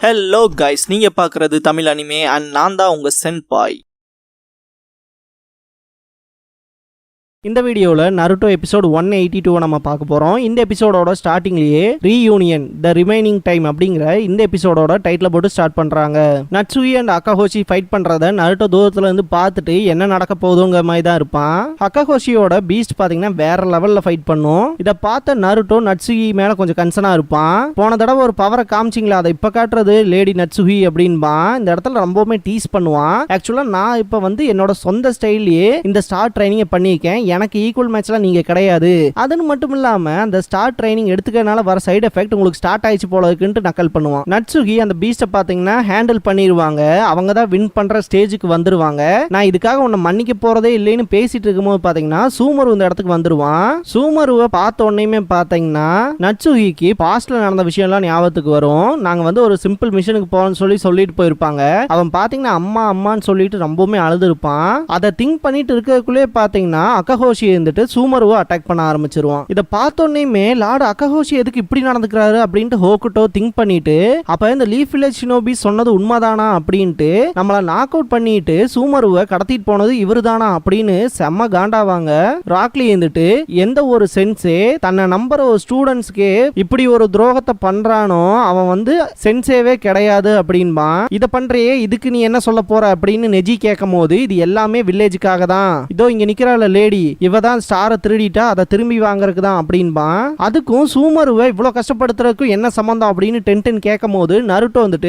Hello guys, நீங்க பார்க்குறது Tamil anime and நான் தான் உங்க சென்பாய். இந்த வீடியோவில் நருட்டோ எபிசோட் 182 நம்ம பார்க்க போகிறோம். இந்த எபிசோடோட ஸ்டார்டிங்லேயே ரீயூனியன் த ரிமைனிங் டைம் அப்படிங்கிற இந்த எபிசோடோட டைட்டில் போட்டு ஸ்டார்ட் பண்ணுறாங்க. நட்சுகி அண்ட் அக்காஹோஷி ஃபைட் பண்ணுறத நருட்டோ தூரத்தில் இருந்து பார்த்துட்டு என்ன நடக்க போகுதுங்கிற மாதிரி தான் இருப்பான். அக்காஹோஷியோட பீஸ்ட் பார்த்தீங்கன்னா வேற லெவலில் ஃபைட் பண்ணும். இதை பார்த்த நருட்டோ நட்சுகி மேலே கொஞ்சம் கன்சர்னாக இருப்பான். போன தடவை ஒரு பவரை காமிச்சிங்களா, அதை இப்போ காட்டுறது லேடி நட்சுகி அப்படின்பான். இந்த இடத்துல ரொம்பவுமே டீஸ் பண்ணுவான். ஆக்சுவலாக நான் இப்போ என்னோட சொந்த ஸ்டைல்லையே இந்த ஸ்டார் ட்ரைனிங்கை பண்ணியிருக்கேன், எனக்கு ஈக்குவல் மேட்ச்லாம் நீங்க கிடையாது. அதுன்னு மட்டும் இல்லாம அந்த ஸ்டார் ட்ரைனிங் எடுத்துக்கறனால வர சைடு எஃபெக்ட் உங்களுக்கு ஸ்டார்ட் ஆயிடுச்சு போல இருக்குன்னு நக்கல் பண்ணுவான். நட்சுகி அந்த பீஸ்ட பாத்தீங்கன்னா ஹேண்டில் பண்ணிடுவாங்க. அவங்க தான் வின் பண்ற ஸ்டேஜுக்கு வந்துருவாங்க. நான் இதுக்காக உன்னை மன்னிக்க போறதே இல்லைன்னு பேசிட்டு இருக்கும்போது பாத்தீங்கன்னா சூமரு இந்த இடத்துக்கு வந்துருவான். சூமருவை பார்த்த உடனேயுமே பாத்தீங்கன்னா நட்சுகிக்கு பாஸ்ட்ல நடந்த விஷயம் எல்லாம் ஞாபகத்துக்கு வரும். நாங்க ஒரு சிம்பிள் மிஷனுக்கு போறோம்னு சொல்லிட்டு போயிருப்பாங்க. அவன் பாத்தீங்கன்னா அம்மா அம்மான்னு சொல்லிட்டு ரொம்பவுமே அழுது இருப்பான். அதை திங்க் பண்ணிட்டு இருக்கிறதுக்குள்ளே பாத்தீங்கன்னா அக்காஹோஷி இருந்துட்டு சூமருவை அட்டாக் பண்ண ஆரம்பிச்சிருவான். இதை பார்த்தோன்னே லார்டு அக்காஹோஷி எதுக்கு இப்படி நடந்துக்கிறாரு அப்படின்ட்டு ஹோக்குட்டோ திங்க் பண்ணிட்டு, அப்ப இந்த லீஃப் வில்லேஜ் ஷினோபி சொன்னது உண்மைதானா அப்படின்ட்டு நம்மள நாக் அவுட் பண்ணிட்டு சூமருவை கடத்திட்டு போனது இவருதானா அப்படின்னு செம்ம காண்டாவாங்க. ராக்லி இருந்துட்டு எந்த ஒரு சென்ஸே தன்னை நம்புற ஒரு ஸ்டூடெண்ட்ஸ்க்கு இப்படி ஒரு துரோகத்தை பண்றானோ அவன் சென்ஸேவே கிடையாது அப்படின்பான். இதை பண்றையே இதுக்கு நீ என்ன சொல்ல போற அப்படின்னு நெஜி கேட்கும் போது இது எல்லாமே வில்லேஜுக்காக தான். இதோ இங்க நிக்கிறாள் லேடி, இவதான் ஸ்டாரை திருடிட்டா அதை திரும்பி வாங்குறதுக்கு தான் அப்படின்பான். அதுக்கும் சூமருவை இவ்வளவு கஷ்டப்படுத்துறதுக்கும் என்ன சம்பந்தம் அப்படின்னு டென்டன் கேட்கும் போது நருட்டோ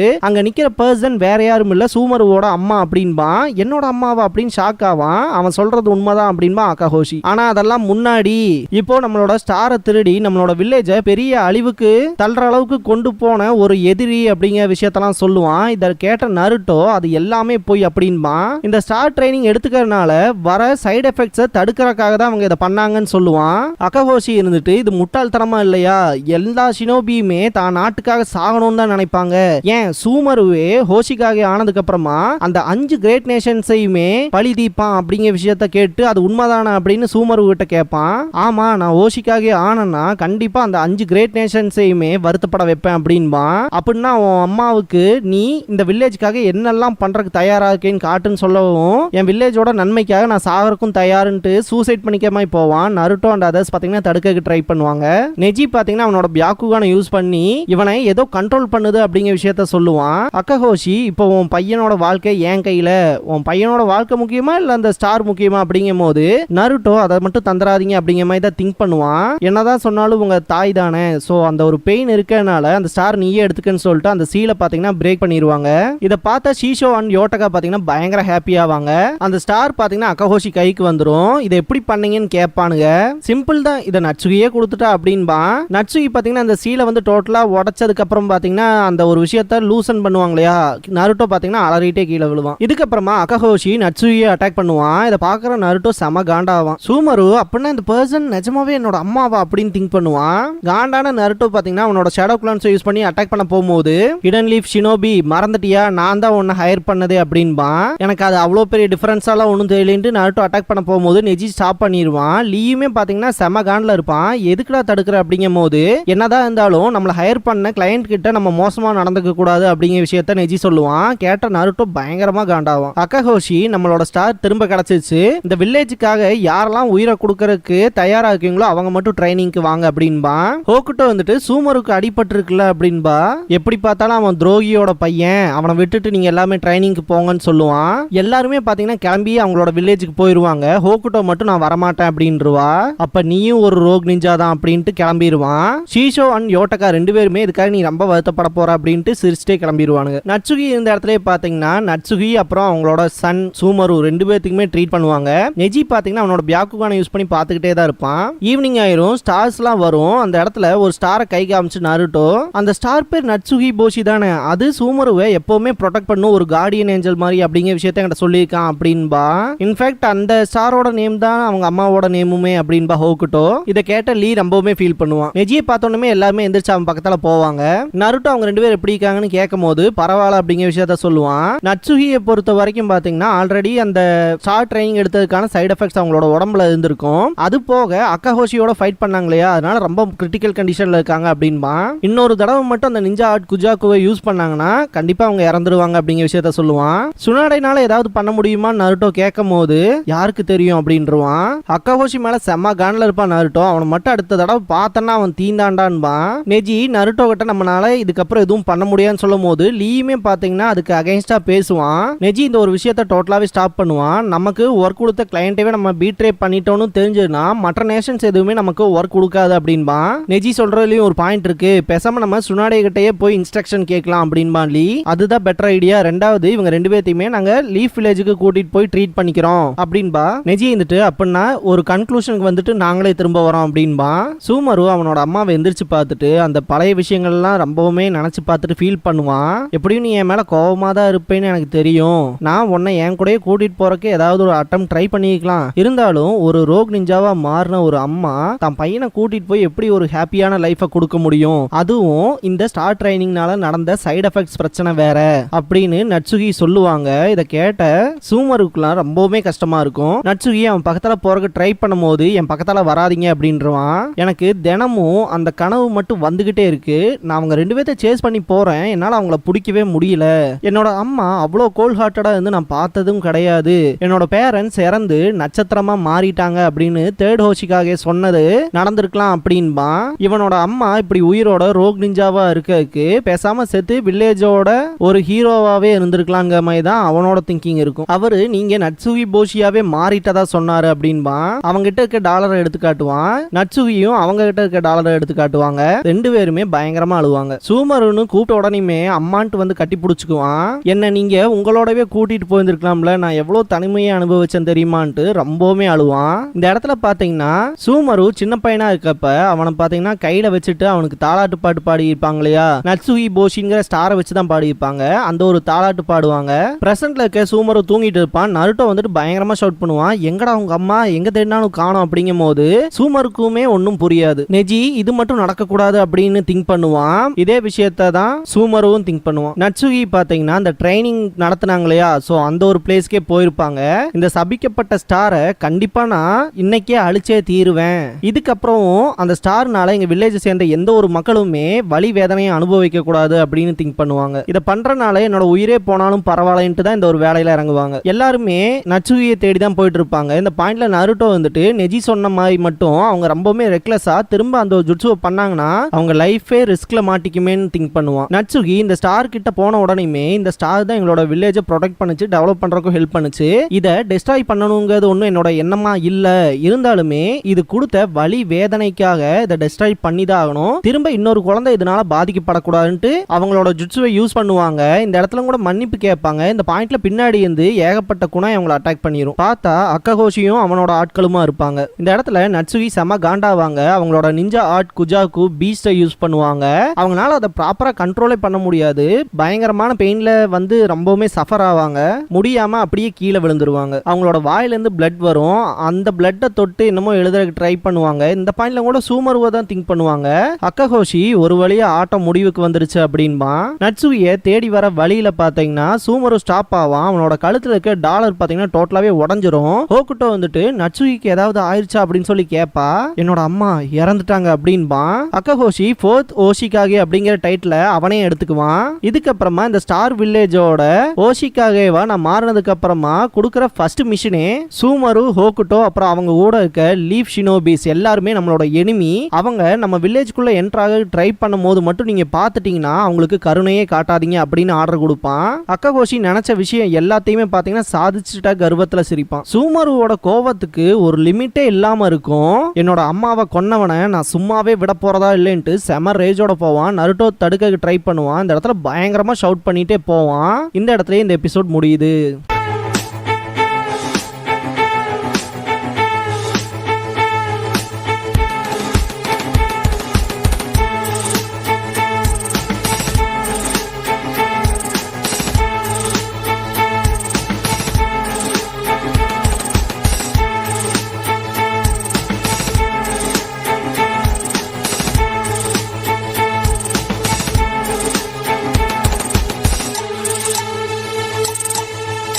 அங்க நிக்கிற பர்சன் வேற யாரும் இல்ல சூமருவோட அம்மா அப்படின்பான். என்னோட அம்மாவா அப்படின்னு ஷாக் ஆவான். அவன் சொல்றது உண்மைதான் அப்படின்பா அக்காஹோஷி. ஆனா அதெல்லாம் முன்னாடி இப்போ நம்மளோட ஸ்டாரை திருடி நம்மளோட வில்லேஜ பெரிய அழிவுக்கு தள்ளுற அளவுக்கு கொண்டு போன ஒரு எதிரி அப்படிங்கிற விஷயத்தெல்லாம் சொல்லுவான். இதை கேட்ட நருட்டோ அது எல்லாமே போய் அப்படின்பான். இந்த ஸ்டார் ட்ரைனிங் எடுத்துக்கிறதுனால வர சைடு எஃபெக்ட்ஸை தடுக்கிறக்காக தான் அவங்க இதை பண்ணாங்கன்னு சொல்லுவான். அக்காஹோஷி இருந்துட்டு இது முட்டாள்தனமா இல்லையா, எல்லா ஷினோபியுமே தான் நாட்டுக்காக சாகணும்னு தான் நினைப்பாங்க. ஏன் சூமருவே ஹோஷிக்காக ஆனதுக்கு அப்புறமா அந்த 5 கிரேட் நேஷன்ஸையுமே பழி தீப்பான் அப்படிங்கிற விஷயத்த கேட்டு அது உண்மைதானா அப்படின்னு சூமரு கிட்ட கேட்பான். ஆமா, நான் ஹோஷிக்காக ஆனேன்னா கண்டிப்பா அந்த 5 கிரேட் நேஷன்ஸையுமே வருத்தப்பட வைப்பேன் அப்படின்பான். அப்படின்னா உன் அம்மாவுக்கு நீ இந்த வில்லேஜுக்காக என்னெல்லாம் பண்றதுக்கு தயாரா இருக்கேன்னு காட்டுன்னு சொல்லவும் என் வில்லேஜோட நன்மைக்காக நான் சாகறக்கும் தயாருன்ட்டு சூசைட் பண்ணிக்காம போவான். நருட்டோ அண்ட் அதர்ஸ் பாத்தீங்கன்னா தடுக்க ட்ரை பண்ணுவாங்க. நெஜி பாத்தீங்கன்னா அவனோட பியாக்குகானை யூஸ் பண்ணி இவனை ஏதோ கண்ட்ரோல் பண்ணுது அப்படிங்கிற விஷயத்த சொல்லுவான். அக்காஹோஷி, இப்போ உன் பையனோட வாழ்க்கை என் கையில, உன் பையனோட வாழ்க்கை முக்கியமா இல்ல அந்த ஸ்டார் முக்கியமா அப்படிங்கும் போது நருட்டோ அதை மட்டும் தந்துராதீங்க அப்படிங்கிற மாதிரி தான் திங்க் பண்ணுவான். என்னதான் சொன்னாலும் உங்க தாய் தானே, சோ அந்த ஒரு பெயின் இருக்கனால அந்த ஸ்டார் நீயே எடுத்துக்கன்னு சொல்லிட்டு அந்த சீலை பாத்தீங்கன்னா பிரேக் பண்ணிடுவாங்க. இதை பார்த்த ஷீஷோ அண்ட் யோட்டகா பாத்தீங்கன்னா பயங்கர ஹாப்பி ஆவாங்க. அந்த ஸ்டார் பாத்தீங்கன்னா அக்காஹோஷி கைக்கு வந்துடும். இதை எப்படி பண்ணீங்கன்னு கேட்பானுங்க. சிம்பிள் தான், இதை நட்சுகியே கொடுத்துட்டா அப்படின்பான். நட்சுகி பாத்தீங்கன்னா அந்த சீலை டோட்டலா உடைச்சதுக்கு அப்புறம் பாத்தீங்கன்னா அந்த ஒரு விஷயத்த லூசன் பண்ணுவாங்க இல்லையா, நருட்டோ பாத்தீங்கன்னா அலறிட்டே கீழே விழுவான். இதுக்கப்புறமா அக்காஹோஷி நட்சுகியை அட்டாக் பண்ணுவான். இதை பாக்குற நருட்டோ செம காண்டாவான். சூமரு அப்படின்னா இந்த பர்சன் நிஜமாவே என்னோட அம்மாவா அப்படின்னு திங்க் பண்ணுவான். காண்டான நருட்டோ பாத்தீங்கன்னா அவனோட ஷேடோ கிளான்ஸ் யூஸ் பண்ணி அட்டாக் பண்ண போகும்போது ஹிடன் லீஃப் ஷினோபி மறந்துட்டியா, நான் தான் உன்னை ஹையர் பண்ணதே அப்படின்பான். எனக்கு அது அவ்வளோ பெரிய டிஃபரன்ஸாலாம் ஒன்றும் தெரியலன்ட்டு நருட்டோ அட்டாக் பண்ண போகும்போது நெஜி ஸ்டாப் பண்ணிடுவான். லீயுமே பாத்தீங்கன்னா செம காண்ட்ல இருப்பான். எதுக்குடா தடுக்கிற அப்படிங்கும் போது என்னதான் இருந்தாலும் நம்மளை ஹையர் பண்ண கிளையண்ட் கிட்ட நம்ம மோசமா நடந்துக்க கூடாது அப்படிங்கிற விஷயத்த நெஜி சொல்லுவான். கேட்ட நருட்டோ பயங்கரமா காண்டாவான். அக்காஹோஷி, நம்மளோட ஸ்டார் திரும்ப கிடைச்சிச்சு, இந்த வில்லேஜுக்காக யாரெல்லாம் உயிரை கொடுக்கறதுக்கு தயாரா இருக்கீங்களோ அவங்க மட்டும் ட்ரைனிங்க்கு வாங்க அப்படின்பான். ஹோக்குட்டோ சூமருக்கு அடிபட்டு இருக்குல்ல அப்படின்பா. எப்படி பார்த்தாலும் அவன் துரோகியோட பையன், அவனை விட்டுட்டு நீங்க எல்லாமே ட்ரைனிங்க்கு போங்கன்னு சொல்லுவான். எல்லாருமே பாத்தீங்கன்னா கிளம்பி அவங்களோட வில்லேஜுக்கு போயிருவாங்க. ஹோக்குட்டோ மட்டும் நான் வரமாட்டேன் அப்படின்றவா. அப்ப நீயும் ஒரு ரோக் நிஞ்சா தான் அப்படின்ட்டு கிளம்பிடுவான். ஷீஷோ அண்ட் யோட்டகா 2 பேருமே இதுக்காக நீ ரொம்ப வருத்தப்பட போற அப்படின்ட்டு சிரிச்சிட்டே கிளம்பிடுவானுங்க. நட்சுகி இந்த இடத்துல பாத்தீங்கன்னா நட்சுகி அப்புறம் அவங்களோட சன் சூமரு 2 பேத்துக்குமே ட்ரீட் பண்ணுவாங்க. நெஜி பாத்தீங்கன்னா அவனோட பியாக்குகானை யூஸ் பண்ணி பார்த்துக்கிட்டே தான் இருப்பான். ஈவினிங் ஆயிரும், ஸ்டார்ஸ் எல்லாம் வரும். அந்த இடத்துல ஒரு ஸ்டாரை கை காமிச்சு நருட்டோ, அந்த ஸ்டார் பேர் நட்சுகி போஷி தானே, அது சூமருவை எப்பவுமே ப்ரொடெக்ட் பண்ணும் ஒரு கார்டியன் ஏஞ்சல் மாதிரி அப்படிங்கிற விஷயத்த என்கிட்ட சொல்லியிருக்கான் அப்படின்பா. இன்ஃபேக்ட் அந்த ஸ்டாரோட நேம் தான் தான் அவங்க அம்மாவோட நேமுமே அப்படின்பா ஹோக்குட்டோ. இதை கேட்ட லீ ரொம்பவுமே ஃபீல் பண்ணுவான். நெஜியை பார்த்தோன்னே எல்லாருமே எந்திரிச்சு அவன் பக்கத்துல போவாங்க. நருட்டோ அவங்க 2 பேரும் எப்படி இருக்காங்கன்னு கேட்கும் போது பரவாயில்ல அப்படிங்கிற விஷயத்த சொல்லுவான். நட்சுகியை பொறுத்த வரைக்கும் பாத்தீங்கன்னா ஆல்ரெடி அந்த ஸ்டார் ட்ரைனிங் எடுத்ததுக்கான சைடு எஃபெக்ட்ஸ் அவங்களோட உடம்புல இருந்திருக்கும். அது போக அக்காஹோஷியோட ஃபைட் பண்ணாங்க இல்லையா, அதனால ரொம்ப கிரிட்டிக்கல் கண்டிஷன்ல இருக்காங்க அப்படின்பா. இன்னொரு தடவை மட்டும் அந்த நிஞ்சா ஆர்ட் குஜாக்குவை யூஸ் பண்ணாங்கன்னா கண்டிப்பா அவங்க இறந்துருவாங்க அப்படிங்கிற விஷயத்த சொல்லுவான். சுனாடைனால ஏதாவது பண்ண முடியுமா நருட்டோ கேட்கும் போது யாருக்கு தெரியும் அப்படின்றான். அக்காஹோஷி மேல செம்ம கான்ல இருப்பான் நருட்டோ. அவனை மட்டும் அடுத்த தடவை பார்த்தனா அவன் தீந்தாண்டான்பா. நெஜி நருட்டோ கிட்ட நம்மளால இதுக்கப்புறம் எதுவும் பண்ண முடியாதுன்னு சொல்லும் போது லீயுமே பாத்தீங்கன்னா அதுக்கு அகைன்ஸ்டா பேசுவான். நெஜி இந்த ஒரு விஷயத்த டோட்டலாவே ஸ்டாப் பண்ணுவான். நமக்கு ஒர்க் கொடுத்த கிளையன்ட்டவே நம்ம பீட்ரே பண்ணிட்டோம்னு தெரிஞ்சதுன்னா மற்ற நேஷன்ஸ் எதுவுமே நமக்கு ஒர்க் கொடுக்காது அப்படின்பா. நெஜி சொல்றதுலயும் ஒரு பாயிண்ட் இருக்கு. பேசாம நம்ம சுனாடே கிட்டயே போய் இன்ஸ்ட்ரக்ஷன் கேட்கலாம் அப்படின்பா லீ. அதுதான் பெட்டர் ஐடியா. ரெண்டாவது இவங்க 2 பேர்த்தையுமே நாங்க லீஃப் வில்லேஜுக்கு கூட்டிட்டு போய் ட்ரீட் பண்ணிக்கிறோம் அப்படின்பா. நெஜி வந்துட்டு அப்படின்னா ஒரு கன்க்ளூஷனுக்கு வந்துட்டு நாங்களே திரும்ப வரோம் அப்படின்பா. சூமரு அவனோட அம்மாவை எந்திரிச்சு பார்த்துட்டு அந்த பழைய விஷயங்கள்லாம் ரொம்பவுமே நினைச்சு பார்த்துட்டு ஃபீல் பண்ணுவான். எப்படியும் நீ என் மேல கோவமா தான் இருப்பேன்னு எனக்கு தெரியும். நான் உன்னை என் கூடயே கூட்டிட்டு போறக்கு ஏதாவது ஒரு அட்டம் ட்ரை பண்ணிக்கலாம். இருந்தாலும் ஒரு ரோக் நிஞ்சாவா மாறின ஒரு அம்மா தன் பையனை கூட்டிட்டு போய் எப்படி ஒரு ஹாப்பியான லைஃபை கொடுக்க முடியும்? அதுவும் இந்த ஸ்டார் ட்ரைனிங்னால நடந்த சைடு எஃபெக்ட்ஸ் பிரச்சனை வேற அப்படின்னு நட்சுகி சொல்லுவாங்க. இதை கேட்ட சூமருக்குலாம் ரொம்பவுமே கஷ்டமா இருக்கும். நட்சுகி அவன் பக்கத்துல போறதுக்கு ட்ரை பண்ணும் போது என் பக்கத்துல வராதிங்க அப்படின்றான். எனக்கு தினமும் அந்த கனவு மட்டும் வந்துகிட்டே இருக்கு. நான் அவங்க 2 பேர்த்த சேஸ் பண்ணி போறேன். என்னால அவங்கள பிடிக்கவே முடியல. என்னோட அம்மா அவ்வளோ கோல்ட் ஹார்ட்டடா இருந்து நான் பார்த்ததும் கிடையாது. என்னோட பேரண்ட்ஸ் இறந்து நட்சத்திரமா மாறிட்டாங்க அப்படின்னு தேர்ட் ஹோஷிக்காக சொன்னது நடந்திருக்கலாம் அப்படின்பா. இவனோட அம்மா இப்படி உயிரோட ரோக் நிஞ்சாவா இருக்கக்கு பேசாம செத்து வில்லேஜோட ஒரு ஹீரோவாவே இருந்திருக்கலாங்க மாதிரி தான் அவனோட திங்கிங் இருக்கும். அவரு நீங்க நட்சுகி போஷியாவே மாறிட்டதா சொன்னாரு அப்படின்பா. அவங்க கிட்ட இருக்க டாலரை எடுத்து காட்டுவான். நட்சுகியும் அவங்க கிட்ட இருக்க டாலரை எடுத்து காட்டுவாங்க. 2 பேருமே பயங்கரமா அழுவாங்க. சூமருன்னு கூப்பிட்ட உடனே அம்மான்ட்டு வந்து கட்டி பிடிச்சுக்குவான். என்ன நீங்க உங்களோடவே கூட்டிட்டு போயிருந்திருக்கலாம்ல, நான் எவ்வளவு தனிமையை அனுபவிச்சேன் தெரியுமான்ட்டு ரொம்பவுமே அழுவான். இந்த இடத்துல பாத்தீங்கன்னா சூமரு சின்ன பையனா இருக்கப்ப அவனை பாத்தீங்கன்னா கையில வச்சுட்டு அவனுக்கு தாலாட்டு பாட்டு பாடி இருப்பாங்க இல்லையா, நட்சுகி போஷிங்கிற ஸ்டாரை வச்சுதான் பாடி இருப்பாங்க. அந்த ஒரு தாலாட்டு பாடுவாங்க. பிரசன்ட்ல இருக்க சூமரு தூங்கிட்டு இருப்பான். நருட்டோ வந்துட்டு பயங்கரமா ஷவுட் பண்ணுவான். எங்கடா உங்க அம்மா, எங்க தேடினாலும் காணோம் அப்படிங்கும் போது சூமருக்குமே ஒன்னும் புரியாது. நெஜி இது மட்டும் நடக்க கூடாது அப்படின்னு திங்க் பண்ணுவான். இதே விஷயத்த தான் சூமருவும் திங்க் பண்ணுவான். நட்சுகி பாத்தீங்கன்னா அந்த ட்ரைனிங் நடத்தினாங்க இல்லையா, சோ அந்த ஒரு பிளேஸ்க்கே போயிருப்பாங்க. இந்த சபிக்கப்பட்ட ஸ்டாரை கண்டிப்பா நான் இன்னைக்கே அழிச்சே தீருவேன். இதுக்கப்புறம் அந்த ஸ்டார்னால எங்க வில்லேஜ் சேர்ந்த எந்த ஒரு மக்களுமே வலி வேதனையை அனுபவிக்க கூடாது அப்படின்னு திங்க் பண்ணுவாங்க. இதை பண்றனால என்னோட உயிரே போனாலும் பரவாயில்லன்ட்டு தான் இந்த ஒரு வேலையில இறங்குவாங்க. எல்லாருமே நட்சுகியை தேடி தான் போயிட்டு இருப்பாங்க. இந்த பாயிண்ட்ல நருட்டோ வந்துட்டு நெஜி சொன்ன மாதிரி மட்டும் அவங்க ரொம்பவுமே ரெக்லெஸ்ஸா திரும்ப அந்த ஜுட்சுவை பண்ணாங்கன்னா அவங்க லைஃபே ரிஸ்க்ல மாட்டிக்குமேன்னு திங்க் பண்ணுவான். நட்சுகி இந்த ஸ்டார் கிட்ட போன உடனே இந்த ஸ்டார் தான் எங்களோட வில்லேஜை ப்ரொடெக்ட் பண்ணுச்சு, டெவலப் பண்றதுக்கும் ஹெல்ப் பண்ணுச்சு. இதை டெஸ்ட்ராய் பண்ணணுங்கிறது ஒன்றும் என்னோட எண்ணமா இல்ல. இருந்தாலுமே இது கொடுத்த வலி வேதனைக்காக இதை டெஸ்ட்ராய் பண்ணி தான் ஆகணும். திரும்ப இன்னொரு குழந்தை இதனால பாதிக்கப்படக்கூடாதுன்ட்டு அவங்களோட ஜுட்சுவை யூஸ் பண்ணுவாங்க. இந்த இடத்துல கூட மன்னிப்பு கேட்பாங்க. இந்த பாயிண்ட்ல பின்னாடி இருந்து ஏகப்பட்ட குணம் அவங்களை அட்டாக் பண்ணிரும். பார்த்தா அக்காஹோஷியும் அவனோட ஆட்களுமா இருப்பாங்க. இந்த இடத்துல நட்சுகி செம காண்டாவாங்க. அவங்களோட நிஞ்சா ஆர்ட் குஜாக்கு பீஸ்டை யூஸ் பண்ணுவாங்க. அவங்களால அதை ப்ராப்பரா கண்ட்ரோலே பண்ண முடியாது. பயங்கரமான பெயின்ல வந்து ரொம்பவுமே சஃபர் ஆவாங்க. முடியாம அப்படியே கீழே விழுந்துருவாங்க. அவங்களோட வாயிலிருந்து பிளட் வரும். அந்த பிளட்டை தொட்டு என்னமோ எழுதுறதுக்கு ட்ரை பண்ணுவாங்க. இந்த பாயிண்ட்ல கூட சூமருவா தான் திங்க் பண்ணுவாங்க. அக்காஹோஷி ஒரு வழியா ஆட்டம் முடிவுக்கு வந்துருச்சு அப்படின்பா. நட்சுகியை தேடி வர வழியில பாத்தீங்கன்னா சூமரு ஸ்டாப் ஆவான். அவனோட கழுத்துல இருக்க டாலர் பாத்தீங்கன்னா டோட்டலாவே உடஞ்சிரும். ஹோக்குட்டோ வந்துட்டு நட்சுகிக்கு ஏதாவது ஆயிடுச்சா அப்படின்னு சொல்லி கேப்பா. என்னோட அம்மா இறந்துட்டாங்க அப்படின்பா. அக்காஹோஷி 4th ஓஷிகாகே அப்படிங்கிற டைட்டில் அவனே எடுத்துக்குவான். இதுக்கப்புறமா இந்த ஸ்டார் வில்லேஜோட ஓஷிகாகேவா நான் மாறினதுக்கு அப்புறமா கொடுக்குற ஃபர்ஸ்ட் மிஷனே சூமரு, ஹோக்குட்டோ அப்புறம் அவங்க கூட இருக்க லீஃப் ஷினோபிஸ் எல்லாருமே நம்மளோட எனிமி. அவங்க நம்ம வில்லேஜ்குள்ள என்ட்ராக ட்ரை பண்ணும் போது மட்டும் நீங்க பாத்துட்டீங்கன்னா அவங்களுக்கு கருணையே காட்டாதீங்க அப்படின்னு ஆர்டர் கொடுப்பான். அக்காஹோஷி நினைச்ச விஷயம் எல்லாத்தையுமே பாத்தீங்கன்னா சாதிச்சுட்டா கர்வத்துல சிரிப்பான். சூமருவோட கோவத்துக்கு ஒரு லிமிட்டே இல்லாம இருக்கும். என்னோட அம்மாவை கொன்னவனை நான் சும்மாவே விட போறதா இல்லைன்ட்டு செம ரேஜோட போவான். நருட்டோ தடுக்க ட்ரை பண்ணுவான். இந்த இடத்துல பயங்கரமா ஷவுட் பண்ணிட்டே போவான். இந்த இடத்துல இந்த எபிசோட் முடியுது.